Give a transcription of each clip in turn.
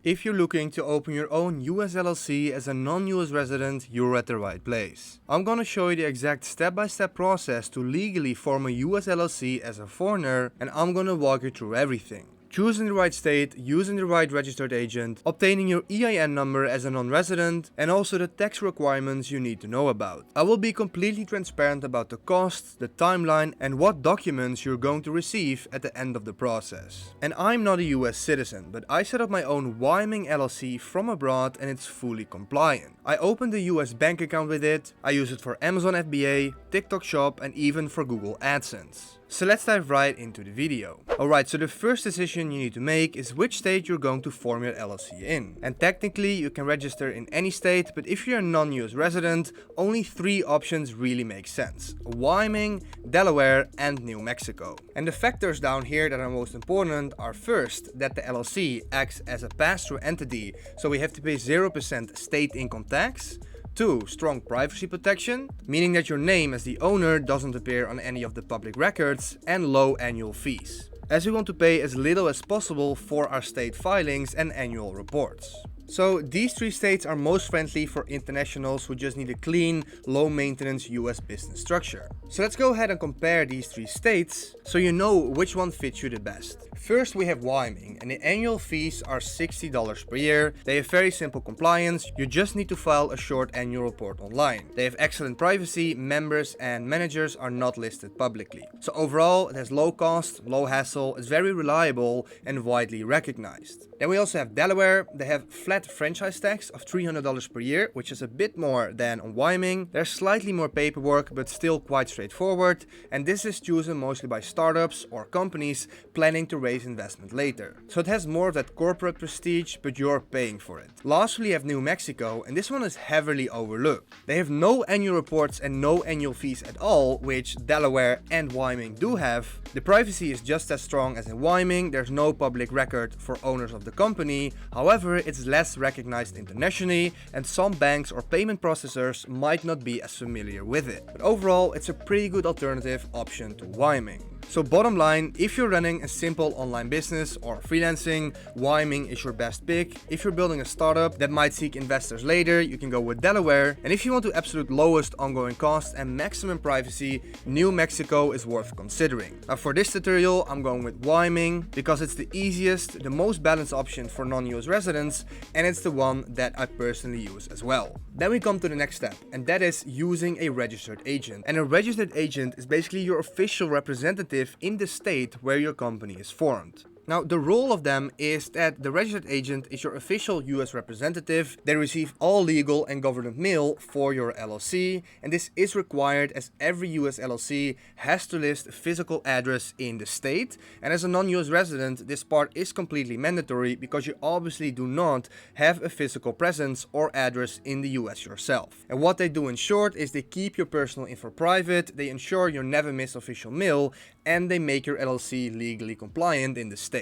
If you're looking to open your own US LLC as a non-US resident, you're at the right place. I'm gonna show you the exact step-by-step process to legally form a US LLC as a foreigner, and I'm gonna walk you through everything. Choosing the right state, using the right registered agent, obtaining your EIN number as a non-resident, and also the tax requirements you need to know about. I will be completely transparent about the costs, the timeline, and what documents you're going to receive at the end of the process. And I'm not a US citizen, but I set up my own Wyoming LLC from abroad and it's fully compliant. I opened a US bank account with it, I use it for Amazon FBA, TikTok Shop, and even for Google AdSense. So let's dive right into the video. Alright, so the first decision you need to make is which state you're going to form your LLC in. And technically you can register in any state, but if you're a non-US resident, only 3 options really make sense: Wyoming, Delaware, and New Mexico. And the factors down here that are most important are first, that the LLC acts as a pass-through entity, so we have to pay 0% state income tax. 2. Strong privacy protection, meaning that your name as the owner doesn't appear on any of the public records, and low annual fees, as we want to pay as little as possible for our state filings and annual reports. So these 3 states are most friendly for internationals who just need a clean, low-maintenance US business structure. So let's go ahead and compare these 3 states so you know which one fits you the best. First we have Wyoming, and the annual fees are $60 per year. They have very simple compliance, you just need to file a short annual report online. They have excellent privacy, members and managers are not listed publicly. So overall it has low cost, low hassle, it's very reliable and widely recognized. Then we also have Delaware. They have flat franchise tax of $300 per year, which is a bit more than on Wyoming. There's slightly more paperwork, but still quite straightforward, and this is chosen mostly by startups or companies planning to raise investment later. So it has more of that corporate prestige, but you're paying for it. Lastly, we have New Mexico, and this one is heavily overlooked. They have no annual reports and no annual fees at all, which Delaware and Wyoming do have. The privacy is just as strong as in Wyoming. There's no public record for owners of the company. However, it's less recognized internationally, and some banks or payment processors might not be as familiar with it. But overall, it's a pretty good alternative option to Wyoming. So bottom line, if you're running a simple online business or freelancing, Wyoming is your best pick. If you're building a startup that might seek investors later, you can go with Delaware. And if you want the absolute lowest ongoing cost and maximum privacy, New Mexico is worth considering. Now for this tutorial, I'm going with Wyoming because it's the easiest, the most balanced option for non-US residents, and it's the one that I personally use as well. Then we come to the next step, and that is using a registered agent. And a registered agent is basically your official representative in the state where your company is formed. Now, the role of them is that the registered agent is your official US representative. They receive all legal and government mail for your LLC, and this is required as every US LLC has to list a physical address in the state. And as a non-US resident, this part is completely mandatory because you obviously do not have a physical presence or address in the US yourself. And what they do in short is they keep your personal info private, they ensure you never miss official mail, and they make your LLC legally compliant in the state.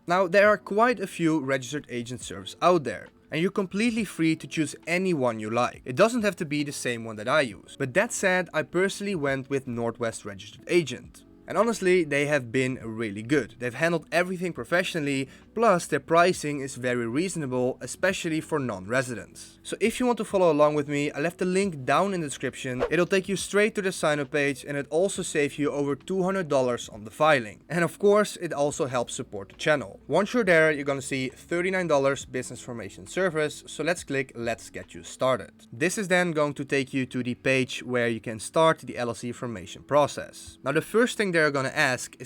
Now, there are quite a few registered agent services out there, and you're completely free to choose any one you like. It doesn't have to be the same one that I use. But that said, I personally went with Northwest Registered Agent. And honestly, they have been really good. They've handled everything professionally, plus their pricing is very reasonable, especially for non-residents. So if you want to follow along with me, I left the link down in the description. It'll take you straight to the sign up page, and it also saves you over $200 on the filing. And of course, it also helps support the channel. Once you're there, you're gonna see $39 business formation service. So let's click Let's Get You Started. This is then going to take you to the page where you can start the LLC formation process. Now, the first thing they're gonna ask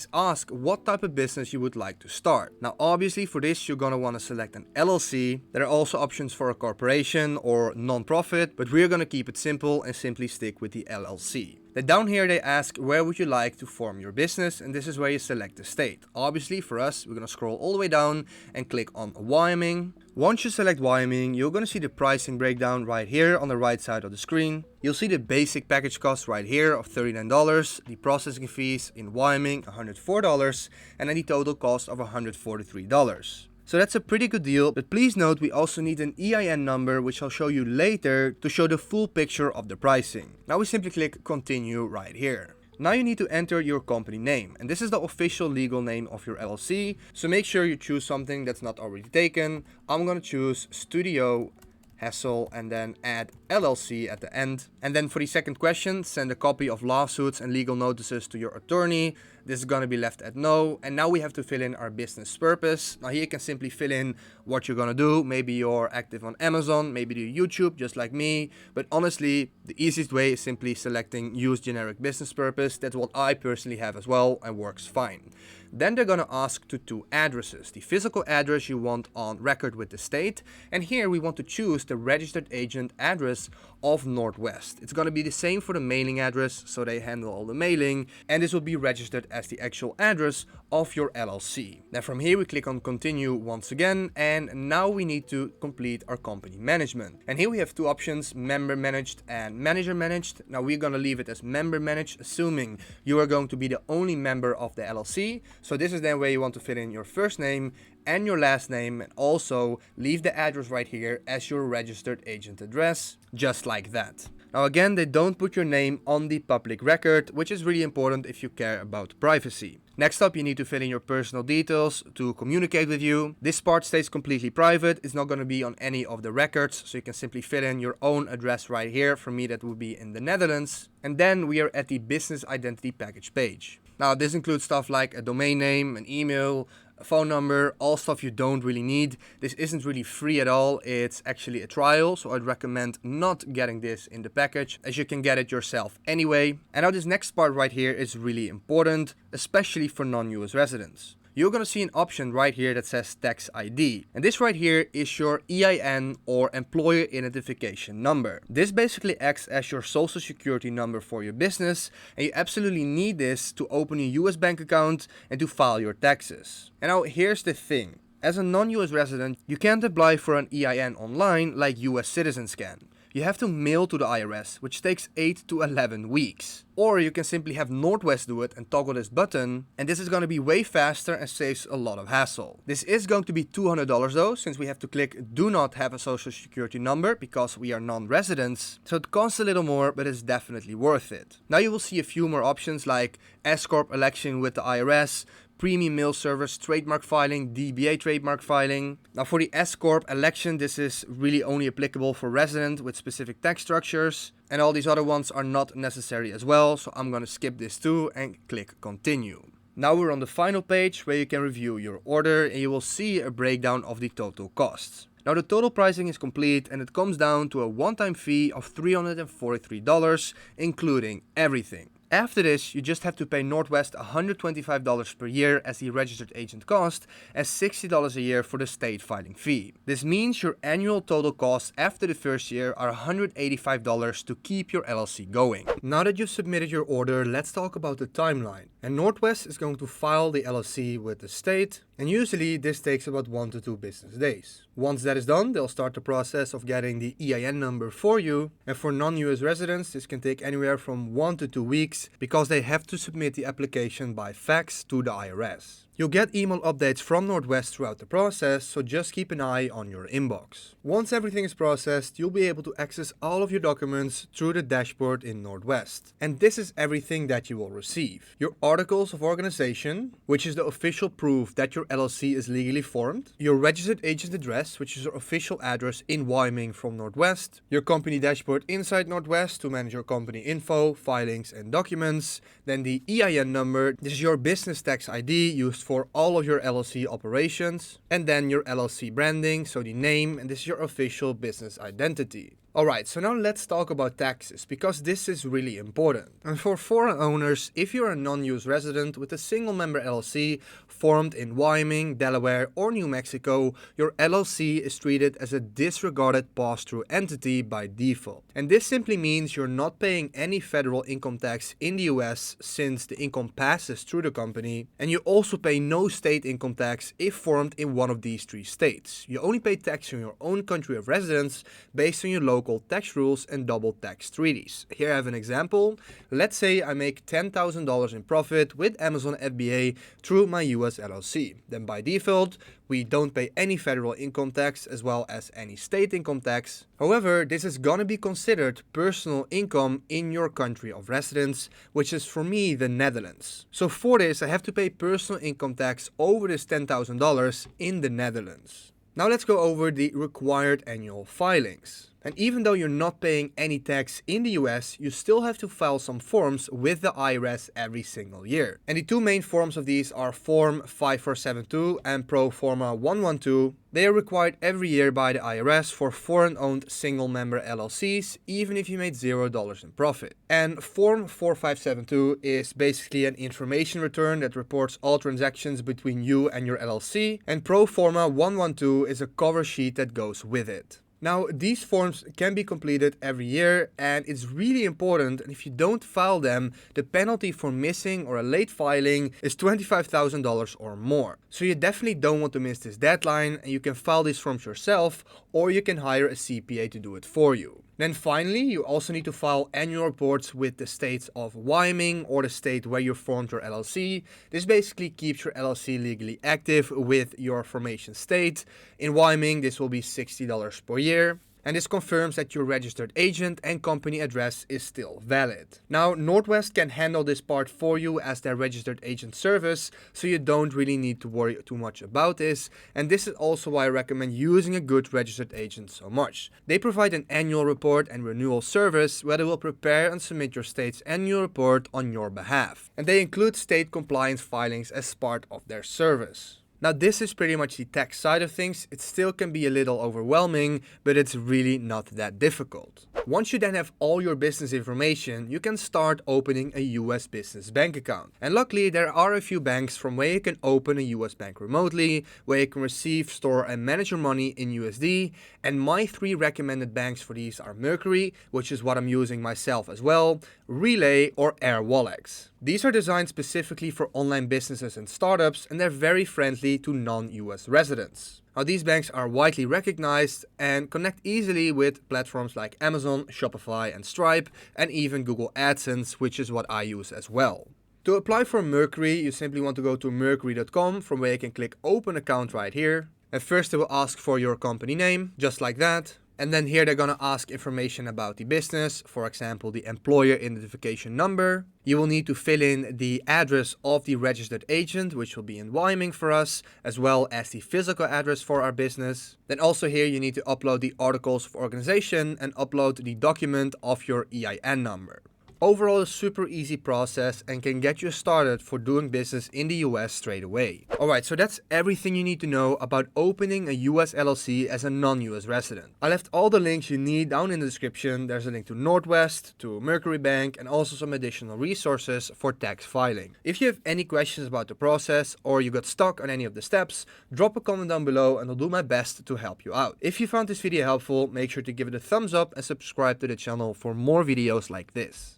what type of business you would like to start. Now obviously for this you're gonna want to select an LLC. There are also options for a corporation or non-profit, but we're gonna keep it simple and simply stick with the LLC. Then down here they ask where would you like to form your business, and this is where you select the state. Obviously for us, we're gonna scroll all the way down and click on Wyoming. Once you select Wyoming, you're gonna see the pricing breakdown right here on the right side of the screen. You'll see the basic package cost right here of $39, the processing fees in Wyoming $104, and then the total cost of $143. So that's a pretty good deal, but please note we also need an EIN number, which I'll show you later to show the full picture of the pricing. Now we simply click continue right here. Now you need to enter your company name, and this is the official legal name of your LLC, so make sure you choose something that's not already taken. I'm gonna choose Studio Hassel and then add LLC at the end. And then for the second question, send a copy of lawsuits and legal notices to your attorney. This is going to be left at no. And now we have to fill in our business purpose. Now here you can simply fill in what you're going to do. Maybe you're active on Amazon, maybe do YouTube just like me. But honestly, the easiest way is simply selecting use generic business purpose. That's what I personally have as well and works fine. Then they're going to ask to two addresses, the physical address you want on record with the state, and here we want to choose the registered agent address of Northwest. It's going to be the same for the mailing address, so they handle all the mailing, and this will be registered as the actual address of your LLC. Then from here we click on continue once again, and now we need to complete our company management. And here we have two options, member managed and manager managed. Now we're going to leave it as member managed, assuming you are going to be the only member of the LLC. So this is then where you want to fill in your first name and your last name, and also leave the address right here as your registered agent address, just like that. Now again, they don't put your name on the public record, which is really important if you care about privacy. Next up, you need to fill in your personal details to communicate with you. This part stays completely private. It's not going to be on any of the records, so you can simply fill in your own address right here. For me, that would be in the Netherlands. And then we are at the business identity package page. Now this includes stuff like a domain name, an email, a phone number, all stuff you don't really need. This isn't really free at all. It's actually a trial, so I'd recommend not getting this in the package, as you can get it yourself anyway. And now this next part right here is really important, especially for non-US residents. You're going to see an option right here that says tax ID. And this right here is your EIN or employer identification number. This basically acts as your social security number for your business, and you absolutely need this to open a US bank account and to file your taxes. And now here's the thing. As a non-US resident, you can't apply for an EIN online like US citizens can. You have to mail to the IRS, which takes 8 to 11 weeks. Or you can simply have Northwest do it and toggle this button, and this is going to be way faster and saves a lot of hassle. This is going to be $200 though, since we have to click do not have a social security number because we are non-residents. So it costs a little more, but it's definitely worth it. Now you will see a few more options like S-Corp election with the IRS, premium mail service, trademark filing, DBA trademark filing. Now for the S-Corp election, this is really only applicable for residents with specific tax structures, and all these other ones are not necessary as well, so I'm going to skip this too and click continue. Now we're on the final page where you can review your order, and you will see a breakdown of the total costs. Now the total pricing is complete, and it comes down to a one-time fee of $343, including everything. After this, you just have to pay Northwest $125 per year as the registered agent cost and $60 a year for the state filing fee. This means your annual total costs after the first year are $185 to keep your LLC going. Now that you've submitted your order, let's talk about the timeline. And Northwest is going to file the LLC with the state, and usually this takes about 1 to 2 business days. Once that is done, they'll start the process of getting the EIN number for you, and for non-US residents this can take anywhere from 1 to 2 weeks because they have to submit the application by fax to the IRS. You'll get email updates from Northwest throughout the process, so just keep an eye on your inbox. Once everything is processed, you'll be able to access all of your documents through the dashboard in Northwest. And this is everything that you will receive. Your articles of organization, which is the official proof that your LLC is legally formed. Your registered agent address, which is your official address in Wyoming from Northwest. Your company dashboard inside Northwest to manage your company info, filings, and documents. Then the EIN number, this is your business tax ID used for all of your LLC operations, and then your LLC branding, so the name, and this is your official business identity. Alright, so now let's talk about taxes, because this is really important. And for foreign owners, if you're a non-US resident with a single member LLC formed in Wyoming, Delaware, or New Mexico, your LLC is treated as a disregarded pass-through entity by default. And this simply means you're not paying any federal income tax in the US since the income passes through the company, and you also pay no state income tax if formed in one of these 3 states. You only pay tax in your own country of residence based on your local local tax rules and double tax treaties. Here I have an example. Let's say I make $10,000 in profit with Amazon FBA through my US LLC. Then by default, we don't pay any federal income tax as well as any state income tax. However, this is gonna be considered personal income in your country of residence, which is for me the Netherlands. So for this, I have to pay personal income tax over this $10,000 in the Netherlands. Now let's go over the required annual filings. And even though you're not paying any tax in the US, you still have to file some forms with the IRS every single year. And the two main forms of these are Form 5472 and Pro Forma 112. They are required every year by the IRS for foreign-owned single-member LLCs, even if you made $0 in profit. And Form 4572 is basically an information return that reports all transactions between you and your LLC, and Pro Forma 112 is a cover sheet that goes with it. Now, these forms can be completed every year, and it's really important, and if you don't file them, the penalty for missing or a late filing is $25,000 or more. So you definitely don't want to miss this deadline, and you can file these forms yourself, or you can hire a CPA to do it for you. Then finally, you also need to file annual reports with the states of Wyoming or the state where you formed your LLC. This basically keeps your LLC legally active with your formation state. In Wyoming, this will be $60 per year. And this confirms that your registered agent and company address is still valid. Now, Northwest can handle this part for you as their registered agent service, so you don't really need to worry too much about this. And this is also why I recommend using a good registered agent so much. They provide an annual report and renewal service where they will prepare and submit your state's annual report on your behalf. And they include state compliance filings as part of their service. Now this is pretty much the tax side of things. It still can be a little overwhelming, but it's really not that difficult. Once you then have all your business information, you can start opening a US business bank account. And luckily there are a few banks from where you can open a US bank remotely, where you can receive, store and manage your money in USD. And my 3 recommended banks for these are Mercury, which is what I'm using myself as well, Relay or AirWallex. These are designed specifically for online businesses and startups, and they're very friendly to non-US residents. Now these banks are widely recognized and connect easily with platforms like Amazon, Shopify and Stripe, and even Google AdSense, which is what I use as well. To apply for Mercury, you simply want to go to mercury.com, from where you can click open account right here. And first they will ask for your company name, just like that. And then here they're gonna ask information about the business, for example, the employer identification number. You will need to fill in the address of the registered agent, which will be in Wyoming for us, as well as the physical address for our business. Then also here you need to upload the articles of organization and upload the document of your EIN number. Overall, a super easy process and can get you started for doing business in the US straight away. Alright, so that's everything you need to know about opening a US LLC as a non-US resident. I left all the links you need down in the description. There's a link to Northwest, to Mercury Bank, and also some additional resources for tax filing. If you have any questions about the process or you got stuck on any of the steps, drop a comment down below and I'll do my best to help you out. If you found this video helpful, make sure to give it a thumbs up and subscribe to the channel for more videos like this.